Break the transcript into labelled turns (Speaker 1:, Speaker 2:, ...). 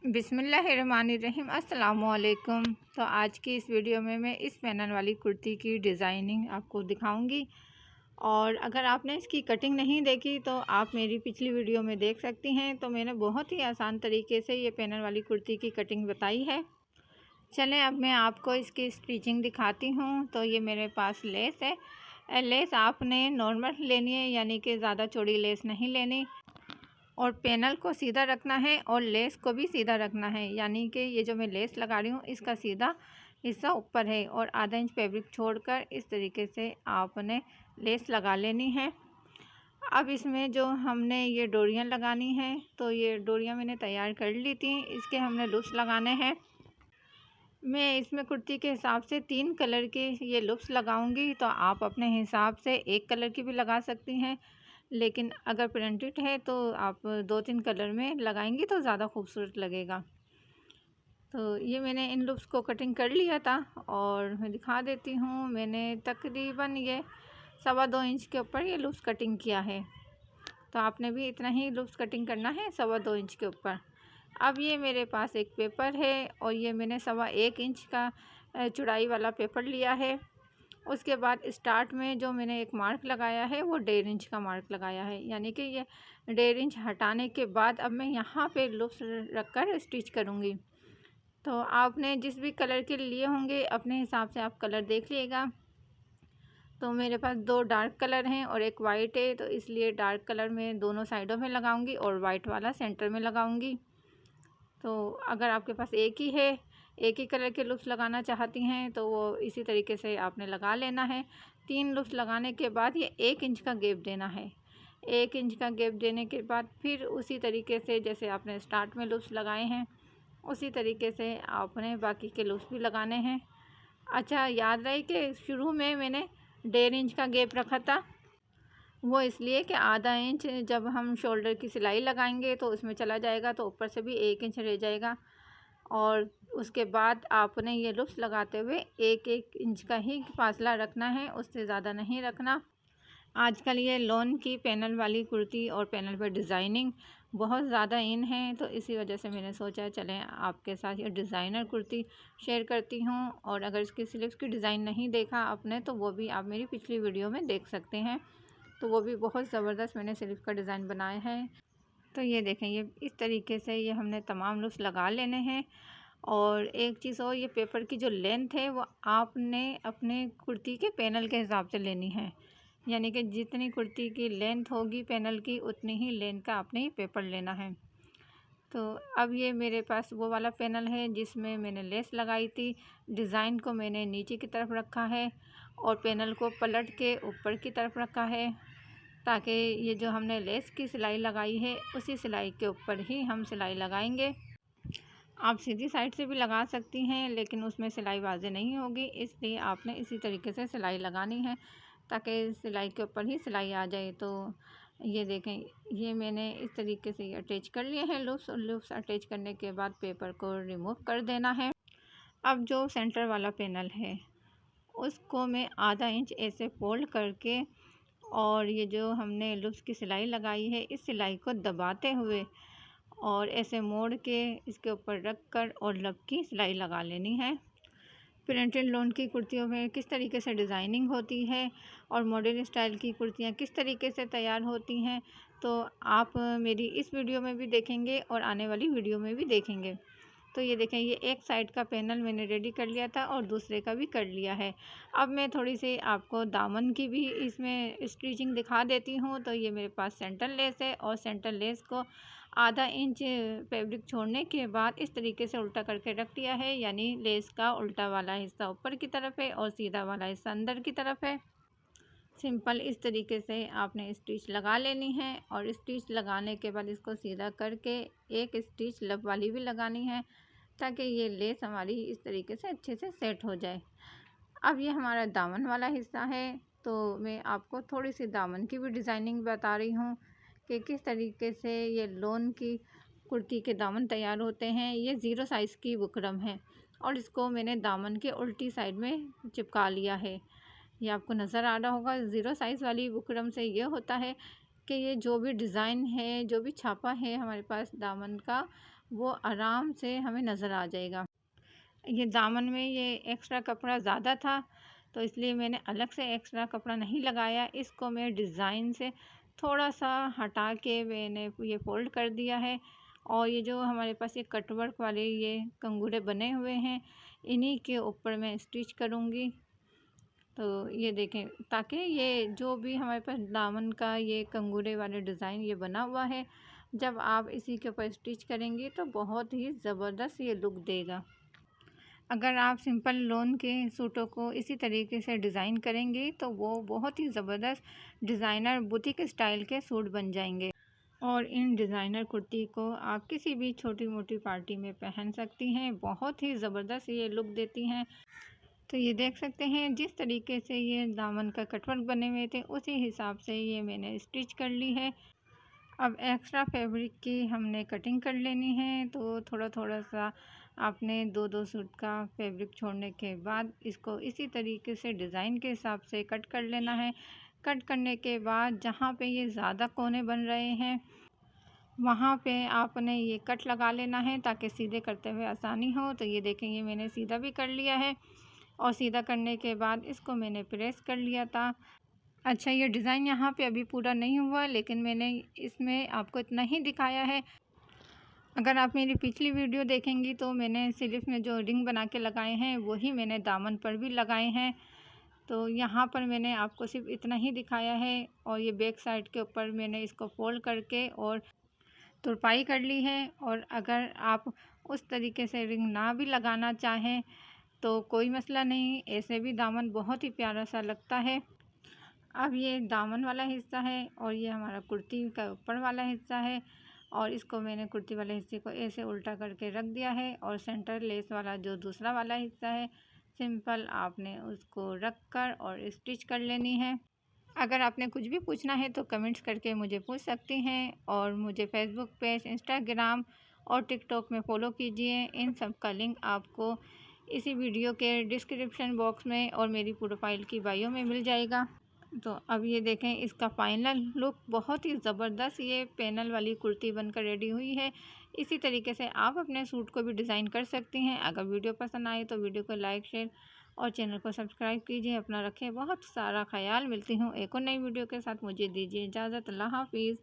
Speaker 1: बिस्मिल्लाहिर्रहमानिर्रहीम अस्सलामुअलैकुम। तो आज की इस वीडियो में मैं इस पैनल वाली कुर्ती की डिज़ाइनिंग आपको दिखाऊंगी। और अगर आपने इसकी कटिंग नहीं देखी तो आप मेरी पिछली वीडियो में देख सकती हैं। तो मैंने बहुत ही आसान तरीके से ये पैनल वाली कुर्ती की कटिंग बताई है। चलें अब मैं आपको इसकी स्टिचिंग दिखाती हूँ। तो ये मेरे पास लेस है। लेस आपने नॉर्मल लेनी है, यानी कि ज़्यादा चौड़ी लेस नहीं लेनी, और पैनल को सीधा रखना है और लेस को भी सीधा रखना है। यानी कि ये जो मैं लेस लगा रही हूँ इसका सीधा हिस्सा ऊपर है और आधा इंच फैब्रिक छोड़कर इस तरीके से आपने लेस लगा लेनी है। अब इसमें जो हमने ये डोरियाँ लगानी है, तो ये डोरियाँ मैंने तैयार कर ली थी। इसके हमने लूप्स लगाने हैं। मैं इसमें कुर्ती के हिसाब से 3 कलर के ये लूप्स लगाऊंगी। तो आप अपने हिसाब से एक कलर की भी लगा सकती हैं, लेकिन अगर प्रिंटेड है तो आप 2-3 कलर में लगाएंगी तो ज़्यादा खूबसूरत लगेगा। तो ये मैंने इन लूप्स को कटिंग कर लिया था और मैं दिखा देती हूँ। मैंने तकरीबन ये 2.25 इंच के ऊपर ये लूप्स कटिंग किया है। तो आपने भी इतना ही लूप्स कटिंग करना है, 2.25 इंच के ऊपर। अब ये मेरे पास एक पेपर है और ये मैंने 1.25 इंच का चौड़ाई वाला पेपर लिया है। उसके बाद स्टार्ट में जो मैंने एक मार्क लगाया है वो 1.5 इंच का मार्क लगाया है। यानी कि ये 1.5 इंच हटाने के बाद अब मैं यहाँ पे लूप्स रखकर स्टिच करूँगी। तो आपने जिस भी कलर के लिए होंगे अपने हिसाब से आप कलर देख लीजिएगा। तो मेरे पास 2 डार्क कलर हैं और एक वाइट है, तो इसलिए डार्क कलर में दोनों साइडों में लगाऊंगी और वाइट वाला सेंटर में लगाऊंगी। तो अगर आपके पास एक ही है, एक ही कलर के लूप्स लगाना चाहती हैं तो वो इसी तरीके से आपने लगा लेना है। 3 लूप्स लगाने के बाद ये 1 इंच का गैप देना है। 1 इंच का गैप देने के बाद फिर उसी तरीके से जैसे आपने स्टार्ट में लूप्स लगाए हैं उसी तरीके से आपने बाकी के लूप्स भी लगाने हैं। अच्छा, याद रहे कि शुरू में मैंने 1.5 इंच का गैप रखा था। वो इसलिए कि आधा इंच जब हम शोल्डर की सिलाई लगाएंगे तो उसमें चला जाएगा, तो ऊपर से भी 1 इंच रह जाएगा। और उसके बाद आपने ये लूप्स लगाते हुए 1-1 इंच का ही फासला रखना है, उससे ज़्यादा नहीं रखना। आजकल ये लॉन की पैनल वाली कुर्ती और पैनल पर डिज़ाइनिंग बहुत ज़्यादा इन है, तो इसी वजह से मैंने सोचा चलें आपके साथ ये डिज़ाइनर कुर्ती शेयर करती हूँ। और अगर इसकी स्लीव्स की डिज़ाइन नहीं देखा आपने तो वो भी आप मेरी पिछली वीडियो में देख सकते हैं। तो वो भी बहुत ज़बरदस्त मैंने स्लीव का डिज़ाइन बनाया है। तो ये देखें, ये इस तरीके से ये हमने तमाम लूप्स लगा लेने हैं। और एक चीज़ और, ये पेपर की जो लेंथ है वो आपने अपने कुर्ती के पैनल के हिसाब से लेनी है। यानी कि जितनी कुर्ती की लेंथ होगी पैनल की उतनी ही लेंथ का आपने ये पेपर लेना है। तो अब ये मेरे पास वो वाला पैनल है जिसमें मैंने लेस लगाई थी। डिज़ाइन को मैंने नीचे की तरफ रखा है और पैनल को पलट के ऊपर की तरफ रखा है, ताकि ये जो हमने लेस की सिलाई लगाई है उसी सिलाई के ऊपर ही हम सिलाई लगाएंगे। आप सीधी साइड से भी लगा सकती हैं, लेकिन उसमें सिलाई वाज़ेह नहीं होगी, इसलिए आपने इसी तरीके से सिलाई लगानी है ताकि सिलाई के ऊपर ही सिलाई आ जाए। तो ये देखें, ये मैंने इस तरीके से अटैच कर लिए हैं लूप्स, और लूप्स अटैच करने के बाद पेपर को रिमूव कर देना है। अब जो सेंटर वाला पैनल है उसको मैं आधा इंच ऐसे फोल्ड करके और ये जो हमने लूप्स की सिलाई लगाई है इस सिलाई को दबाते हुए और ऐसे मोड़ के इसके ऊपर रख कर और लब की सिलाई लगा लेनी है। प्रिंटेड लॉन की कुर्तियों में किस तरीके से डिज़ाइनिंग होती है और मॉडर्न स्टाइल की कुर्तियाँ किस तरीके से तैयार होती हैं, तो आप मेरी इस वीडियो में भी देखेंगे और आने वाली वीडियो में भी देखेंगे। तो ये देखें, ये एक साइड का पैनल मैंने रेडी कर लिया था और दूसरे का भी कर लिया है। अब मैं थोड़ी सी आपको दामन की भी इसमें स्टिचिंग दिखा देती हूँ। तो ये मेरे पास सेंटर लेस है और सेंटर लेस को आधा इंच फैब्रिक छोड़ने के बाद इस तरीके से उल्टा करके रख दिया है। यानी लेस का उल्टा वाला हिस्सा ऊपर की तरफ है और सीधा वाला हिस्सा अंदर की तरफ है। सिंपल इस तरीके से आपने स्टिच लगा लेनी है और स्टिच लगाने के बाद इसको सीधा करके एक स्टिच लब वाली भी लगानी है ताकि ये लेस हमारी इस तरीके से अच्छे से सेट हो जाए। अब ये हमारा दामन वाला हिस्सा है, तो मैं आपको थोड़ी सी दामन की भी डिज़ाइनिंग बता रही हूँ कि किस तरीके से ये लॉन की कुर्ती के दामन तैयार होते हैं। ये 0 साइज़ की बुकरम है और इसको मैंने दामन के उल्टी साइड में चिपका लिया है। ये आपको नज़र आ रहा होगा। 0 साइज़ वाली बुकरम से ये होता है कि ये जो भी डिज़ाइन है, जो भी छापा है हमारे पास दामन का, वो आराम से हमें नज़र आ जाएगा। ये दामन में ये एक्स्ट्रा कपड़ा ज़्यादा था, तो इसलिए मैंने अलग से एक्स्ट्रा कपड़ा नहीं लगाया। इसको मैं डिज़ाइन से थोड़ा सा हटा के मैंने ये फ़ोल्ड कर दिया है। और ये जो हमारे पास ये कटवर्क वाले ये कंगूरे बने हुए हैं, इन्हीं के ऊपर मैं स्टिच करूँगी। तो ये देखें, ताकि ये जो भी हमारे पास दामन का ये कंगूरे वाले डिज़ाइन ये बना हुआ है, जब आप इसी के ऊपर स्टिच करेंगी तो बहुत ही ज़बरदस्त ये लुक देगा। अगर आप सिंपल लॉन के सूटों को इसी तरीके से डिज़ाइन करेंगी तो वो बहुत ही ज़बरदस्त डिज़ाइनर बुटीक स्टाइल के सूट बन जाएंगे। और इन डिज़ाइनर कुर्ती को आप किसी भी छोटी मोटी पार्टी में पहन सकती हैं, बहुत ही ज़बरदस्त ये लुक देती हैं। तो ये देख सकते हैं जिस तरीके से ये दामन का कटवर्क बने हुए थे, उसी हिसाब से ये मैंने स्टिच कर ली है। अब एक्स्ट्रा फैब्रिक की हमने कटिंग कर लेनी है। तो थोड़ा थोड़ा सा आपने दो दो सूट का फैब्रिक छोड़ने के बाद इसको इसी तरीके से डिज़ाइन के हिसाब से कट कर लेना है। कट करने के बाद जहाँ पे ये ज़्यादा कोने बन रहे हैं, वहाँ पे आपने ये कट लगा लेना है ताकि सीधे करते हुए आसानी हो। तो ये देखें, ये मैंने सीधा भी कर लिया है और सीधा करने के बाद इसको मैंने प्रेस कर लिया था। अच्छा, ये डिज़ाइन यहाँ पे अभी पूरा नहीं हुआ, लेकिन मैंने इसमें आपको इतना ही दिखाया है। अगर आप मेरी पिछली वीडियो देखेंगी तो मैंने स्लीव्स में जो रिंग बना के लगाए हैं वही मैंने दामन पर भी लगाए हैं। तो यहाँ पर मैंने आपको सिर्फ इतना ही दिखाया है। और ये बैक साइड के ऊपर मैंने इसको फोल्ड करके और तुरपाई कर ली है। और अगर आप उस तरीके से रिंग ना भी लगाना चाहें तो कोई मसला नहीं, ऐसे भी दामन बहुत ही प्यारा सा लगता है। अब ये दामन वाला हिस्सा है और ये हमारा कुर्ती का ऊपर वाला हिस्सा है। और इसको मैंने कुर्ती वाले हिस्से को ऐसे उल्टा करके रख दिया है। और सेंटर लेस वाला जो दूसरा वाला हिस्सा है, सिंपल आपने उसको रख कर और स्टिच कर लेनी है। अगर आपने कुछ भी पूछना है तो कमेंट्स करके मुझे पूछ सकती हैं। और मुझे फेसबुक पेज, इंस्टाग्राम और टिकटॉक में फ़ॉलो कीजिए। इन सब का लिंक आपको इसी वीडियो के डिस्क्रिप्शन बॉक्स में और मेरी प्रोफाइल की बायो में मिल जाएगा। तो अब ये देखें, इसका फाइनल लुक बहुत ही ज़बरदस्त ये पैनल वाली कुर्ती बनकर रेडी हुई है। इसी तरीके से आप अपने सूट को भी डिज़ाइन कर सकती हैं। अगर वीडियो पसंद आए तो वीडियो को लाइक, शेयर और चैनल को सब्सक्राइब कीजिए। अपना रखें बहुत सारा ख्याल। मिलती हूँ एक और नई वीडियो के साथ। मुझे दीजिए इजाज़त। अल्लाह हाफिज़।